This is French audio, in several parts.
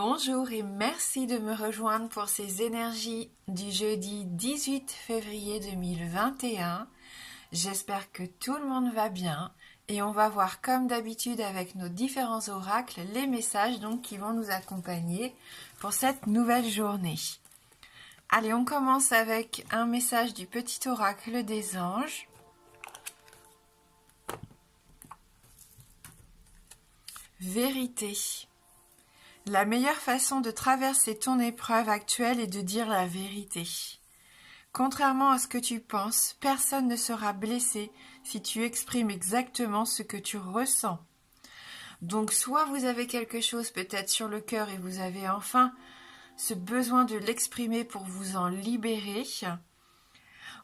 Bonjour et merci de me rejoindre pour ces énergies du jeudi 18 février 2021. J'espère que tout le monde va bien et on va voir comme d'habitude avec nos différents oracles les messages donc qui vont nous accompagner pour cette nouvelle journée. Allez, on commence avec un message du petit oracle des anges. Vérité. La meilleure façon de traverser ton épreuve actuelle est de dire la vérité. Contrairement à ce que tu penses, personne ne sera blessé si tu exprimes exactement ce que tu ressens. Donc soit vous avez quelque chose peut-être sur le cœur et vous avez enfin ce besoin de l'exprimer pour vous en libérer,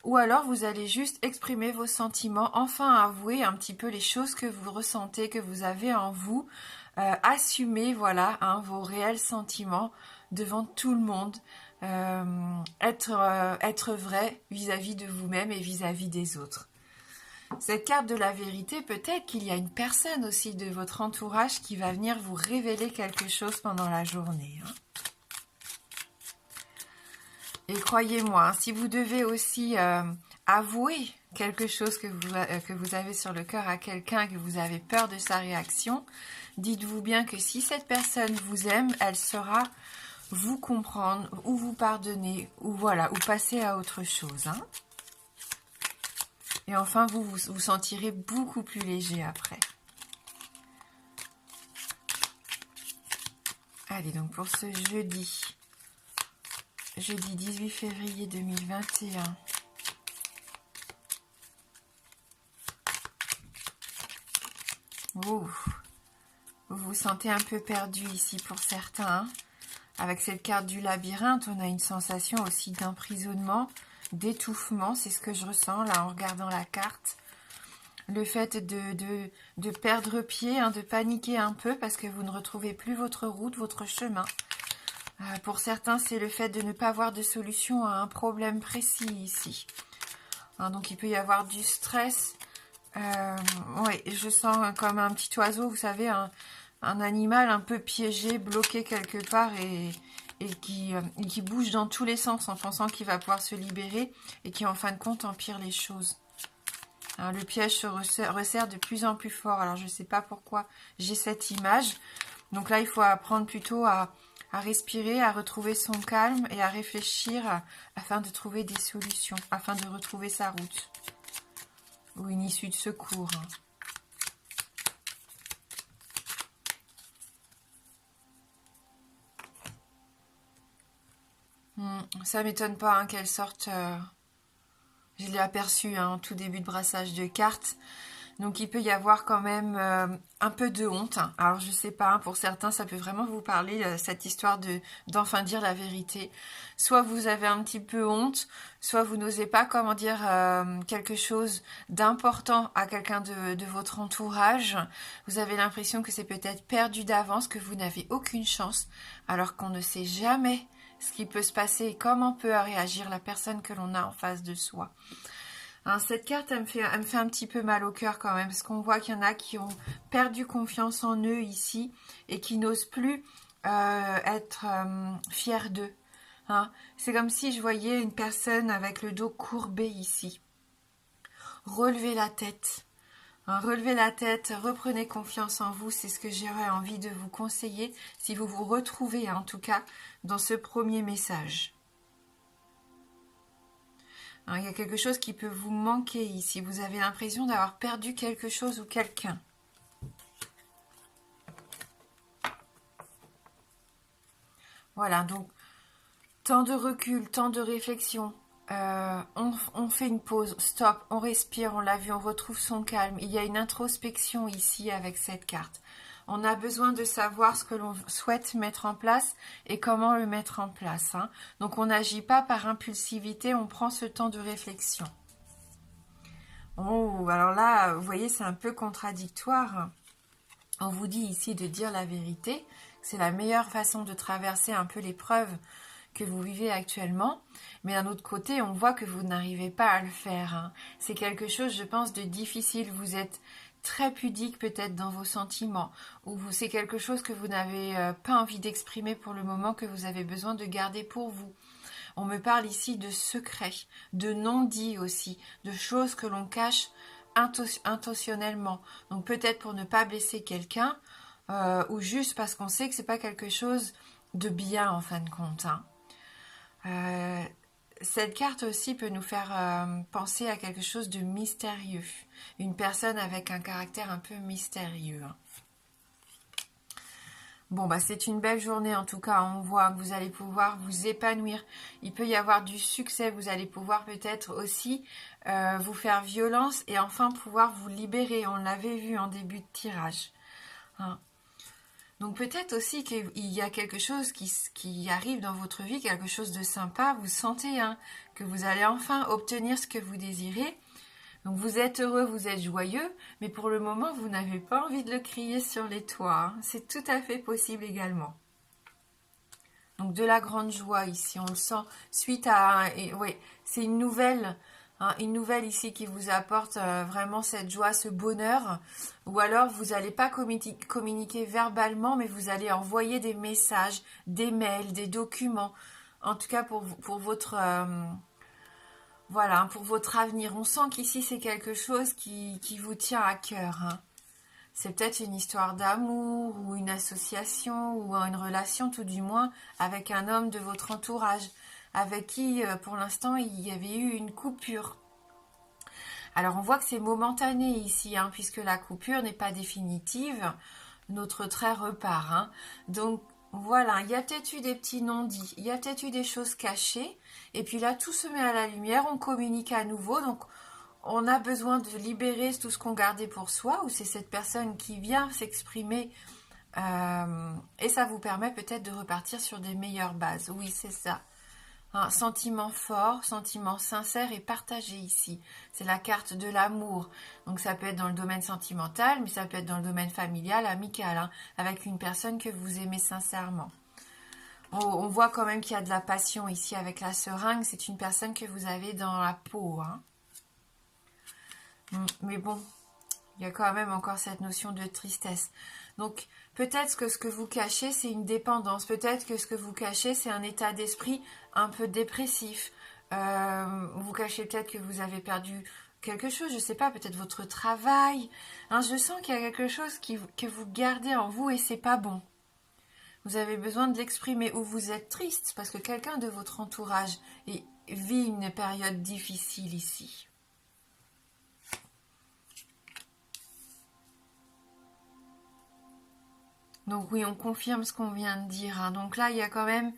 ou alors vous allez juste exprimer vos sentiments, enfin avouer un petit peu les choses que vous ressentez, que vous avez en vous, assumer voilà vos réels sentiments devant tout le monde, être vrai vis-à-vis de vous-même et vis-à-vis des autres. Cette carte de la vérité, peut-être qu'il y a une personne aussi de votre entourage qui va venir vous révéler quelque chose pendant la journée. Et croyez-moi, si vous devez aussi avouer quelque chose que vous avez sur le cœur à quelqu'un, que vous avez peur de sa réaction, dites-vous bien que si cette personne vous aime, elle saura vous comprendre ou vous pardonner ou passer à autre chose. Et enfin, vous vous sentirez beaucoup plus léger après. Allez, donc pour ce jeudi 18 février 2021. Vous vous sentez un peu perdu ici pour certains. Avec cette carte du labyrinthe, on a une sensation aussi d'emprisonnement, d'étouffement. C'est ce que je ressens là en regardant la carte. Le fait de perdre pied, de paniquer un peu parce que vous ne retrouvez plus votre route, votre chemin. Pour certains, c'est le fait de ne pas avoir de solution à un problème précis ici. Donc, il peut y avoir du stress. Je sens comme un petit oiseau, vous savez, un animal un peu piégé, bloqué quelque part et qui bouge dans tous les sens en pensant qu'il va pouvoir se libérer et qui, en fin de compte, empire les choses. Le piège se resserre de plus en plus fort. Alors, je ne sais pas pourquoi j'ai cette image. Donc là, il faut apprendre plutôt à respirer, à retrouver son calme et à réfléchir afin de trouver des solutions, afin de retrouver sa route ou une issue de secours. Ça m'étonne pas qu'elle sorte. Je l'ai aperçue en tout début de brassage de cartes. Donc il peut y avoir quand même un peu de honte. Alors je sais pas, pour certains ça peut vraiment vous parler, cette histoire d'enfin dire la vérité. Soit vous avez un petit peu honte, soit vous n'osez pas dire quelque chose d'important à quelqu'un de votre entourage. Vous avez l'impression que c'est peut-être perdu d'avance, que vous n'avez aucune chance, alors qu'on ne sait jamais ce qui peut se passer et comment peut réagir la personne que l'on a en face de soi. Cette carte, elle me fait un petit peu mal au cœur quand même, parce qu'on voit qu'il y en a qui ont perdu confiance en eux ici et qui n'osent plus être fiers d'eux. C'est comme si je voyais une personne avec le dos courbé ici. Relevez la tête. Relevez la tête, reprenez confiance en vous, c'est ce que j'aurais envie de vous conseiller si vous vous retrouvez en tout cas dans ce premier message. Il y a quelque chose qui peut vous manquer ici. Vous avez l'impression d'avoir perdu quelque chose ou quelqu'un. Voilà, donc, temps de recul, temps de réflexion. On fait une pause, stop, on respire, on l'a vu, on retrouve son calme. Il y a une introspection ici avec cette carte. On a besoin de savoir ce que l'on souhaite mettre en place et comment le mettre en place. Donc on n'agit pas par impulsivité, on prend ce temps de réflexion. Oh, alors là, vous voyez, c'est un peu contradictoire. On vous dit ici de dire la vérité. C'est la meilleure façon de traverser un peu l'épreuve que vous vivez actuellement. Mais d'un autre côté, on voit que vous n'arrivez pas à le faire. C'est quelque chose, je pense, de difficile. Vous êtes très pudique peut-être dans vos sentiments, ou c'est quelque chose que vous n'avez pas envie d'exprimer pour le moment, que vous avez besoin de garder pour vous. On me parle ici de secrets, de non-dits aussi, de choses que l'on cache intentionnellement. Donc peut-être pour ne pas blesser quelqu'un, ou juste parce qu'on sait que c'est pas quelque chose de bien en fin de compte. Hein. Cette carte aussi peut nous faire penser à quelque chose de mystérieux. Une personne avec un caractère un peu mystérieux. Hein. Bon, bah c'est une belle journée en tout cas. On voit que vous allez pouvoir vous épanouir. Il peut y avoir du succès. Vous allez pouvoir peut-être aussi vous faire violence et enfin pouvoir vous libérer. On l'avait vu en début de tirage. Hein. Donc peut-être aussi qu'il y a quelque chose qui arrive dans votre vie, quelque chose de sympa. Vous sentez hein, que vous allez enfin obtenir ce que vous désirez. Donc vous êtes heureux, vous êtes joyeux, mais pour le moment, vous n'avez pas envie de le crier sur les toits. Hein. C'est tout à fait possible également. Donc de la grande joie ici, on le sent. Suite à... oui, c'est une nouvelle ici qui vous apporte vraiment cette joie, ce bonheur. Ou alors vous n'allez pas communiquer verbalement, mais vous allez envoyer des messages, des mails, des documents. En tout cas pour votre... Voilà, pour votre avenir. On sent qu'ici, c'est quelque chose qui vous tient à cœur. Hein. C'est peut-être une histoire d'amour ou une association ou une relation, tout du moins, avec un homme de votre entourage, avec qui, pour l'instant, il y avait eu une coupure. Alors, on voit que c'est momentané ici, hein, puisque la coupure n'est pas définitive. Notre trait repart. Hein. Donc, voilà, il y a peut-être eu des petits non-dits, il y a peut-être eu des choses cachées, et puis là, tout se met à la lumière, on communique à nouveau, donc on a besoin de libérer tout ce qu'on gardait pour soi, ou c'est cette personne qui vient s'exprimer, et ça vous permet peut-être de repartir sur des meilleures bases. Oui, c'est ça. Un sentiment fort, sentiment sincère et partagé ici. C'est la carte de l'amour. Donc ça peut être dans le domaine sentimental, mais ça peut être dans le domaine familial, amical, hein, avec une personne que vous aimez sincèrement. On voit quand même qu'il y a de la passion ici avec la seringue. C'est une personne que vous avez dans la peau. Hein. Mais bon, il y a quand même encore cette notion de tristesse. Donc, peut-être que ce que vous cachez, c'est une dépendance. Peut-être que ce que vous cachez, c'est un état d'esprit un peu dépressif. Vous cachez peut-être que vous avez perdu quelque chose, je ne sais pas, peut-être votre travail. Hein, je sens qu'il y a quelque chose que vous gardez en vous et c'est pas bon. Vous avez besoin de l'exprimer ou vous êtes triste parce que quelqu'un de votre entourage vit une période difficile ici. Donc oui, on confirme ce qu'on vient de dire. Hein. Donc là, il y a quand même...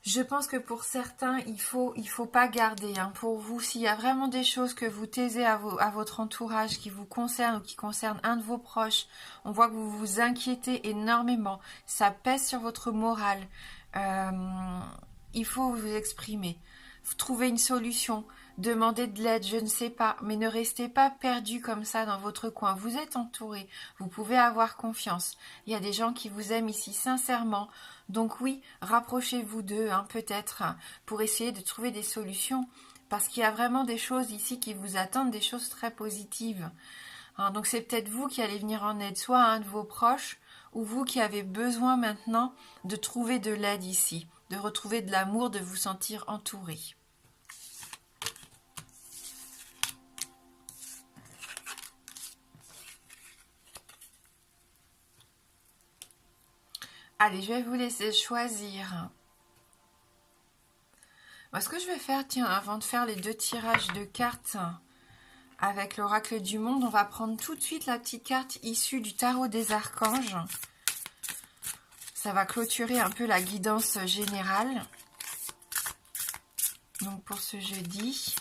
Je pense que pour certains, il faut pas garder. Hein. Pour vous, s'il y a vraiment des choses que vous taisez à votre entourage qui vous concernent ou qui concernent un de vos proches, on voit que vous vous inquiétez énormément. Ça pèse sur votre morale. Il faut vous exprimer. Trouver une solution. Demandez de l'aide, je ne sais pas, mais ne restez pas perdu comme ça dans votre coin. Vous êtes entouré, vous pouvez avoir confiance. Il y a des gens qui vous aiment ici sincèrement. Donc oui, rapprochez-vous d'eux, hein, peut-être, pour essayer de trouver des solutions. Parce qu'il y a vraiment des choses ici qui vous attendent, des choses très positives. Hein, donc c'est peut-être vous qui allez venir en aide, soit à un de vos proches, ou vous qui avez besoin maintenant de trouver de l'aide ici, de retrouver de l'amour, de vous sentir entouré. Allez, je vais vous laisser choisir. Moi, ce que je vais faire, tiens, avant de faire les 2 tirages de cartes avec l'oracle du monde, on va prendre tout de suite la petite carte issue du tarot des archanges. Ça va clôturer un peu la guidance générale. Donc pour ce jeudi...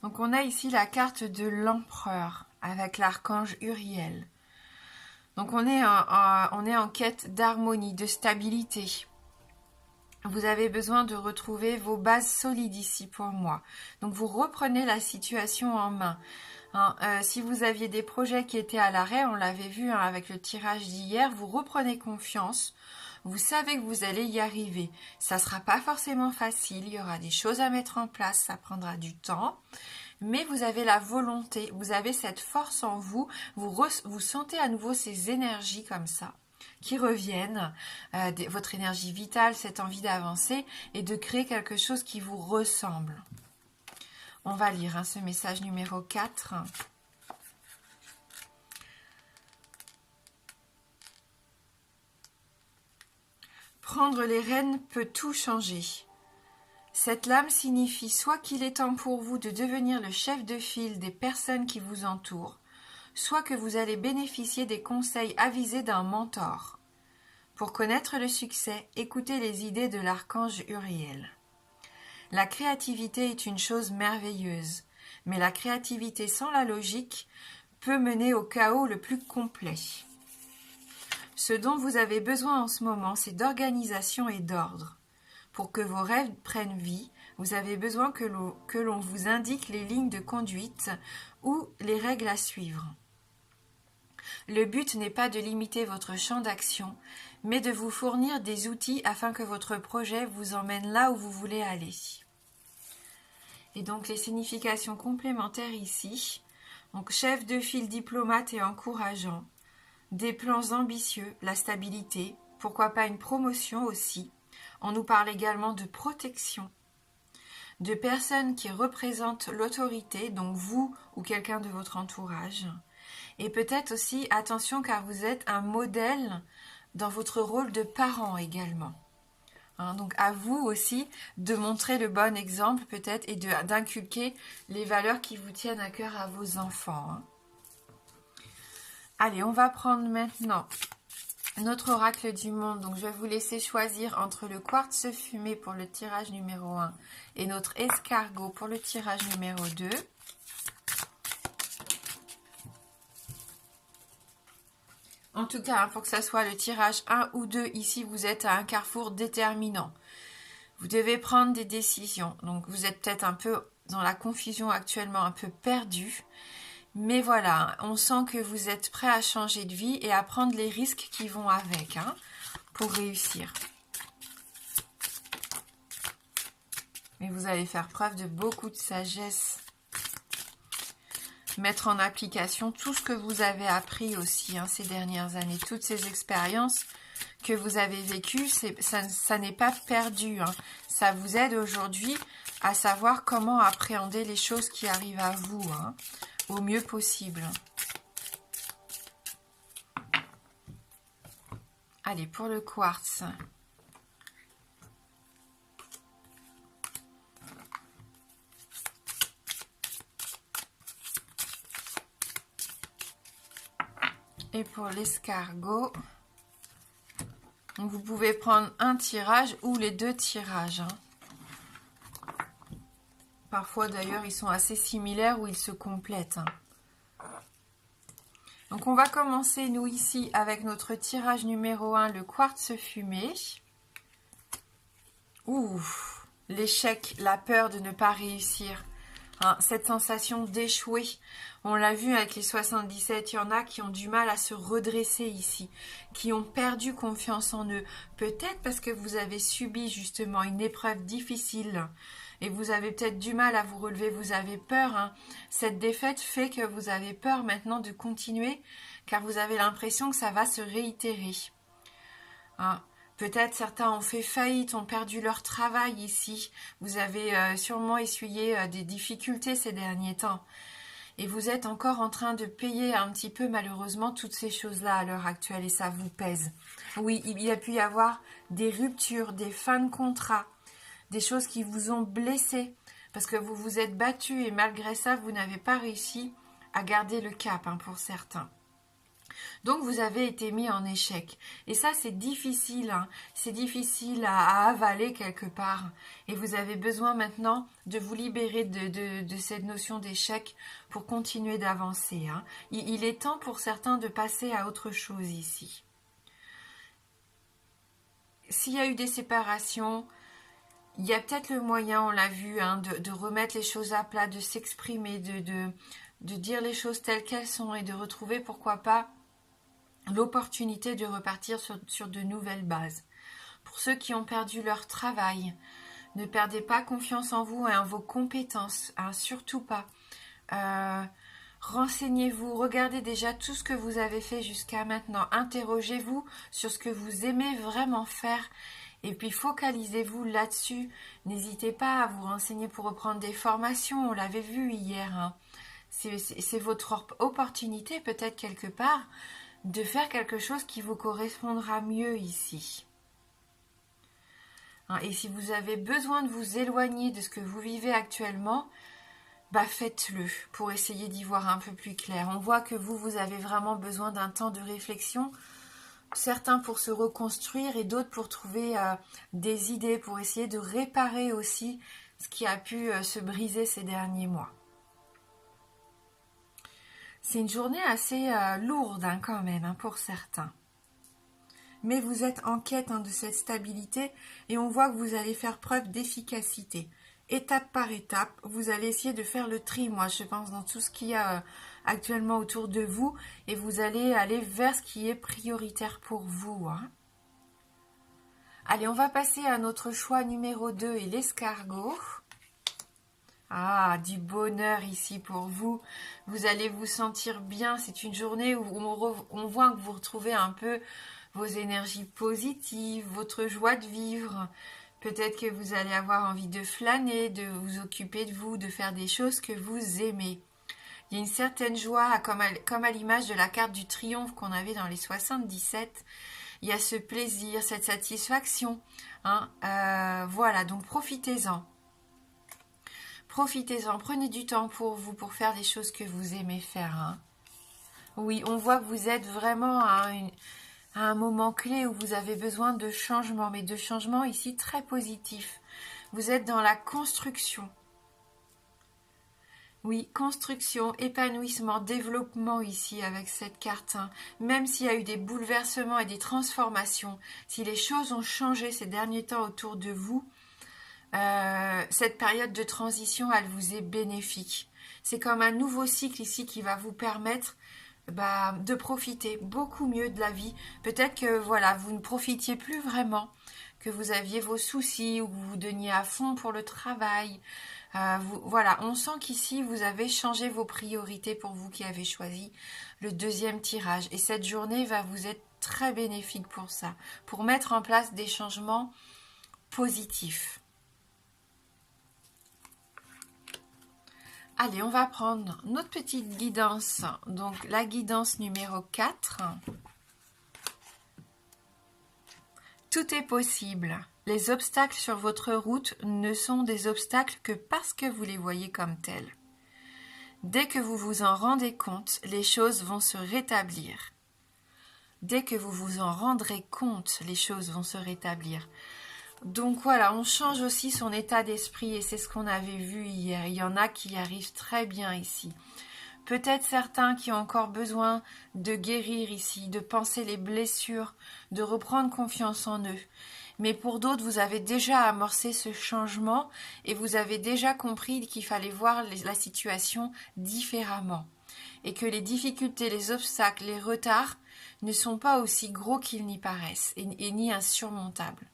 Donc on a ici la carte de l'empereur avec l'archange Uriel. Donc on est en quête d'harmonie, de stabilité. Vous avez besoin de retrouver vos bases solides ici pour moi. Donc vous reprenez la situation en main. Hein, si vous aviez des projets qui étaient à l'arrêt, on l'avait vu hein, avec le tirage d'hier, vous reprenez confiance. Vous savez que vous allez y arriver. Ça ne sera pas forcément facile, il y aura des choses à mettre en place, ça prendra du temps. Mais vous avez la volonté, vous avez cette force en vous, vous sentez à nouveau ces énergies comme ça qui reviennent, votre énergie vitale, cette envie d'avancer et de créer quelque chose qui vous ressemble. On va lire hein, ce message numéro 4. Prendre les rênes peut tout changer. Cette lame signifie soit qu'il est temps pour vous de devenir le chef de file des personnes qui vous entourent, soit que vous allez bénéficier des conseils avisés d'un mentor. Pour connaître le succès, écoutez les idées de l'archange Uriel. La créativité est une chose merveilleuse, mais la créativité sans la logique peut mener au chaos le plus complet. Ce dont vous avez besoin en ce moment, c'est d'organisation et d'ordre. Pour que vos rêves prennent vie, vous avez besoin que l'on vous indique les lignes de conduite ou les règles à suivre. Le but n'est pas de limiter votre champ d'action, mais de vous fournir des outils afin que votre projet vous emmène là où vous voulez aller. Et donc les significations complémentaires ici, donc chef de file, diplomate et encourageant, des plans ambitieux, la stabilité, pourquoi pas une promotion aussi. On nous parle également de protection, de personnes qui représentent l'autorité, donc vous ou quelqu'un de votre entourage. Et peut-être aussi, attention, car vous êtes un modèle dans votre rôle de parent également. Hein, donc à vous aussi de montrer le bon exemple peut-être et d'inculquer les valeurs qui vous tiennent à cœur à vos enfants. Hein. Allez, on va prendre maintenant notre oracle du monde. Donc je vais vous laisser choisir entre le quartz fumé pour le tirage numéro 1 et notre escargot pour le tirage numéro 2. En tout cas, pour que ça soit le tirage 1 ou 2, ici vous êtes à un carrefour déterminant. Vous devez prendre des décisions. Donc vous êtes peut-être un peu dans la confusion actuellement, un peu perdu. Mais voilà, on sent que vous êtes prêt à changer de vie et à prendre les risques qui vont avec hein, pour réussir. Mais vous allez faire preuve de beaucoup de sagesse. Mettre en application tout ce que vous avez appris aussi hein, ces dernières années. Toutes ces expériences que vous avez vécues, ça n'est pas perdu. Hein. Ça vous aide aujourd'hui à savoir comment appréhender les choses qui arrivent à vous hein, au mieux possible. Allez, pour le quartz. Et pour l'escargot, vous pouvez prendre un tirage ou les deux tirages. Hein. Parfois d'ailleurs ils sont assez similaires ou ils se complètent. Hein. Donc on va commencer nous ici avec notre tirage numéro 1, le quartz fumé. Ouh, l'échec, la peur de ne pas réussir. Hein, cette sensation d'échouer, on l'a vu avec les 77, il y en a qui ont du mal à se redresser ici, qui ont perdu confiance en eux, peut-être parce que vous avez subi justement une épreuve difficile et vous avez peut-être du mal à vous relever, vous avez peur. Hein. Cette défaite fait que vous avez peur maintenant de continuer car vous avez l'impression que ça va se réitérer. Hein. Peut-être certains ont fait faillite, ont perdu leur travail ici. Vous avez sûrement essuyé des difficultés ces derniers temps. Et vous êtes encore en train de payer un petit peu malheureusement toutes ces choses-là à l'heure actuelle et ça vous pèse. Oui, il y a pu y avoir des ruptures, des fins de contrat, des choses qui vous ont blessé parce que vous vous êtes battu et malgré ça, vous n'avez pas réussi à garder le cap hein, pour certains. Donc vous avez été mis en échec. Et ça c'est difficile, hein. C'est difficile à avaler quelque part. Et vous avez besoin maintenant de vous libérer de cette notion d'échec pour continuer d'avancer. Hein. Il est temps pour certains de passer à autre chose ici. s'il y a eu des séparations, il y a peut-être le moyen, on l'a vu, hein, de remettre les choses à plat, de s'exprimer, de dire les choses telles qu'elles sont et de retrouver, pourquoi pas, l'opportunité de repartir sur de nouvelles bases. Pour ceux qui ont perdu leur travail, ne perdez pas confiance en vous et en vos compétences, hein, surtout pas. Renseignez-vous, regardez déjà tout ce que vous avez fait jusqu'à maintenant, interrogez-vous sur ce que vous aimez vraiment faire et puis focalisez-vous là-dessus. N'hésitez pas à vous renseigner pour reprendre des formations, on l'avait vu hier, hein. C'est votre opportunité peut-être quelque part de faire quelque chose qui vous correspondra mieux ici. Et si vous avez besoin de vous éloigner de ce que vous vivez actuellement, bah faites-le pour essayer d'y voir un peu plus clair. On voit que vous avez vraiment besoin d'un temps de réflexion, certains pour se reconstruire et d'autres pour trouver des idées, pour essayer de réparer aussi ce qui a pu se briser ces derniers mois. C'est une journée assez lourde hein, quand même hein, pour certains. Mais vous êtes en quête hein, de cette stabilité et on voit que vous allez faire preuve d'efficacité. Étape par étape, vous allez essayer de faire le tri, moi je pense, dans tout ce qu'il y a actuellement autour de vous et vous allez aller vers ce qui est prioritaire pour vous. Hein. Allez, on va passer à notre choix numéro 2 et l'escargot. Ah, du bonheur ici pour vous. Vous allez vous sentir bien. C'est une journée où on voit que vous retrouvez un peu vos énergies positives, votre joie de vivre. Peut-être que vous allez avoir envie de flâner, de vous occuper de vous, de faire des choses que vous aimez. Il y a une certaine joie, comme à l'image de la carte du triomphe qu'on avait dans les 77. Il y a ce plaisir, cette satisfaction. Hein, voilà, donc profitez-en. Profitez-en, prenez du temps pour vous, pour faire des choses que vous aimez faire. Hein. Oui, on voit que vous êtes vraiment à un moment clé où vous avez besoin de changement, mais de changement ici très positif. Vous êtes dans la construction. Oui, construction, épanouissement, développement ici avec cette carte. Hein. Même s'il y a eu des bouleversements et des transformations, si les choses ont changé ces derniers temps autour de vous, cette période de transition, elle vous est bénéfique. C'est comme un nouveau cycle ici qui va vous permettre de profiter beaucoup mieux de la vie. Peut-être que voilà, vous ne profitiez plus vraiment, que vous aviez vos soucis ou que vous vous donniez à fond pour le travail. Voilà, on sent qu'ici vous avez changé vos priorités pour vous qui avez choisi le deuxième tirage. Et cette journée va vous être très bénéfique pour ça, pour mettre en place des changements positifs. Allez, on va prendre notre petite guidance, donc la guidance numéro 4. Tout est possible. Les obstacles sur votre route ne sont des obstacles que parce que vous les voyez comme tels. Dès que vous vous en rendez compte, les choses vont se rétablir. Dès que vous vous en rendrez compte, les choses vont se rétablir. Donc voilà, on change aussi son état d'esprit et c'est ce qu'on avait vu hier. Il y en a qui y arrivent très bien ici. Peut-être certains qui ont encore besoin de guérir ici, de penser les blessures, de reprendre confiance en eux. Mais pour d'autres, vous avez déjà amorcé ce changement et vous avez déjà compris qu'il fallait voir la situation différemment. Et que les difficultés, les obstacles, les retards ne sont pas aussi gros qu'ils n'y paraissent et ni insurmontables.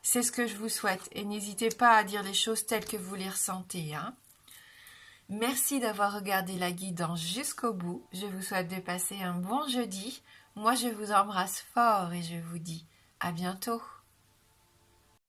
C'est ce que je vous souhaite et n'hésitez pas à dire les choses telles que vous les ressentez. Hein. Merci d'avoir regardé la guidance jusqu'au bout. Je vous souhaite de passer un bon jeudi. Moi, je vous embrasse fort et je vous dis à bientôt.